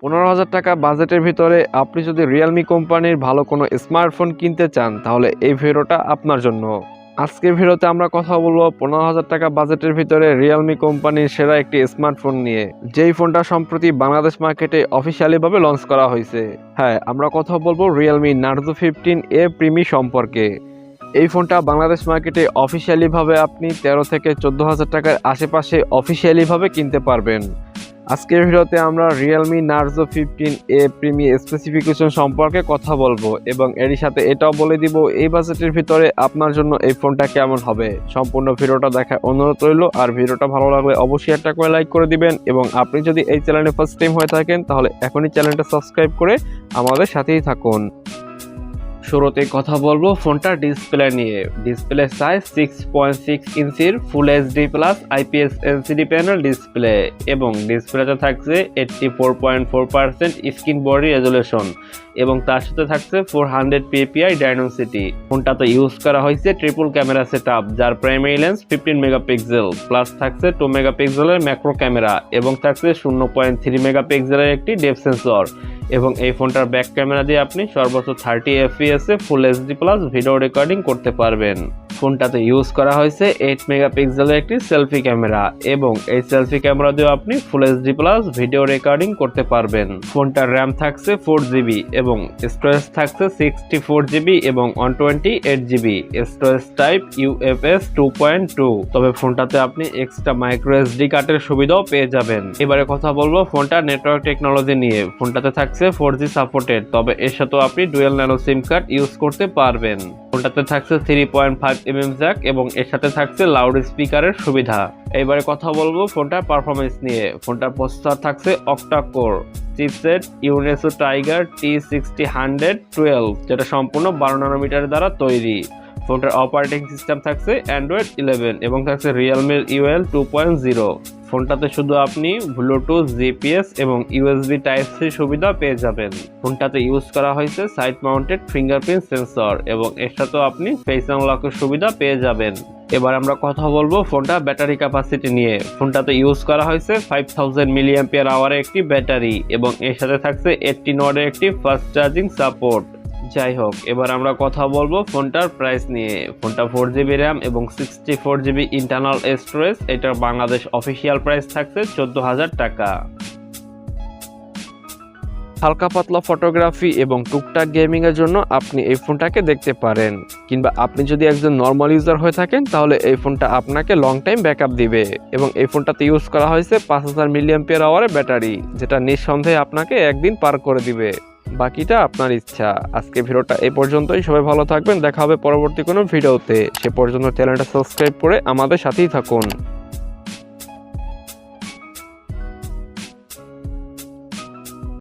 15,000 টাকা বাজেটের ভিতরে আপনি যদি রিয়েলমি কোম্পানির ভালো কোনো স্মার্টফোন কিনতে চান তাহলে এই ভিডিওটা আপনার জন্য। আজকের ভিডিওতে আমরা কথা বলবো 15,000 টাকা বাজেটের ভিতরে রিয়েলমি কোম্পানির সেরা একটি স্মার্টফোন নিয়ে, যেই ফোনটা সম্প্রতি বাংলাদেশ মার্কেটে অফিসিয়ালি ভাবে লঞ্চ করা হয়েছে। হ্যাঁ, আমরা কথা বলবো রিয়েলমি নার্জো 15A প্রিমি সম্পর্কে। এই ফোনটা বাংলাদেশ মার্কেটে অফিসিয়ালি ভাবে আপনি 13 থেকে 14,000 টাকার আশেপাশে অফিসিয়ালি ভাবে কিনতে পারবেন। আজকের ভিডিওতে আমরা Realme Narzo 15A প্রিমি স্পেসিফিকেশন সম্পর্কে কথা বলবো এবং এরই সাথে এটাও বলে দিব এই বাজেটের ভিতরে আপনার জন্য এই ফোনটা কেমন হবে। সম্পূর্ণ ভিডিওটা দেখার অনুরোধ রইল, আর ভিডিওটা ভালো লাগলে অবশ্যই একটা করে লাইক করে দিবেন এবং আপনি যদি এই চ্যানেলে ফার্স্ট টাইম হয়ে থাকেন তাহলে এখনই চ্যানেলটা সাবস্ক্রাইব করে আমাদের সাথেই থাকুন। শুরুতে কথা বলবো ফোনটার ডিসপ্লে নিয়ে। ডিসপ্লে সাইজ 6.6 ইঞ্চির ফুল HD plus IPS LCD panel display এবং ডিসপ্লেতে থাকছে 84.4% স্ক্রিন বডি রেজুলেশন এবং তার সাথে থাকছে 400 ppi ডাইনামিসিটি। ফোনটাতে ইউজ করা হয়েছে ট্রিপল ক্যামেরা সেটআপ, যার প্রাইমারি লেন্স 15 মেগাপিক্সেল প্লাস থাকছে 2 মেগাপিক্সেলের ম্যাক্রো ক্যামেরা এবং থাকছে 0.3 মেগাপিক্সেলের একটি ডেপথ সেন্সর। এবং এই ফোনটার ব্যাক ক্যামেরা দিয়ে আপনি সর্বোচ্চ 30 fps এ full HD plus video recording করতে পারবেন। ফোনটাতে ইউজ করা হয়েছে 8 মেগাপিক্সেলের একটি সেলফি ক্যামেরা এবং এই সেলফি ক্যামেরা দিয়ে আপনি ফুল এইচডি প্লাস ভিডিও রেকর্ডিং করতে পারবেন। ফোনটার র্যাম থাকছে 4GB এবং স্টোরেজ থাকছে 64GB এবং 128GB। Storage type UFS 2.2। তবে ফোনটাতে আপনি এক্সট্রা মাইক্রো এসডি কার্ডের সুবিধাও পেয়ে যাবেন। এবারে কথা বলবো ফোনটার নেটওয়ার্ক টেকনোলজি নিয়ে। ফোনটাতে থাকছে 4G সাপোর্টেড, তবে এর সাথেও আপনি ডুয়াল ন্যানো সিম কার্ড ইউজ করতে পারবেন। ফোনটাতে থাকছে 3.5mm জ্যাক এবং এর সাথে থাকছে লাউড স্পিকারের সুবিধা। এবারে কথা বলবো ফোনটার পারফরমেন্স নিয়ে। ফোনটার প্রসেসর থাকছে octa core, chipset Unisoc Tiger T6012, যেটা সম্পূর্ণ 12 ন্যানোমিটার দ্বারা তৈরি। ফোনটার অপারেটিং সিস্টেম থাকছে অ্যান্ড্রয়েড 11 এবং থাকছে রিয়েলমি UL 2.0। ফোনটাতে শুধু আপনি ব্লুটুথ, জিপিএস এবং ইউএসবি টাইপ সি সুবিধা পেয়ে যাবেন। ফোনটাতে ইউজ করা হয়েছে সাইড মাউন্টেড ফিঙ্গারপ্রিন্ট সেন্সর এবং এর সাথেও আপনি ফেস আনলকের সুবিধা পেয়ে যাবেন। এবার আমরা কথা বলবো ফোনটা ব্যাটারি ক্যাপাসিটি নিয়ে। ফোনটাতে ইউজ করা হয়েছে 5000 mAh একটি ব্যাটারি এবং এর সাথে থাকছে 18 ওয়াটের একটি ফাস্ট চার্জিং সাপোর্ট। যাই হোক, এবার আমরা কথা বলবো ফোনটার প্রাইস নিয়ে। ফোনটা 4GB র্যাম এবং 64GB ইন্টারনাল স্টোরেজ। এটার বাংলাদেশ অফিসিয়াল প্রাইস থাকছে 14,000 টাকা। হালকা পাতলা ফটোগ্রাফি এবং টুকটাক গেমিং এর জন্য আপনি এই ফোনটাকে দেখতে পারেন, কিংবা আপনি যদি একজন নর্মাল ইউজার হয়ে থাকেন তাহলে এই ফোনটা আপনাকে লং টাইম ব্যাকআপ দিবে। এবং এই ফোনটাতে ইউজ করা হয়েছে 5000 mAh ব্যাটারি, যেটা নিঃসন্দেহে আপনাকে একদিন পার করে দিবে। বাকিটা আপনার ইচ্ছা। আজকে ভিডিওটা এই পর্যন্তই। সবাই ভালো থাকবেন, দেখা হবে পরবর্তী কোনো ভিডিওতে। সে পর্যন্ত চ্যানেলটা সাবস্ক্রাইব করে আমাদের সাথেই থাকুন।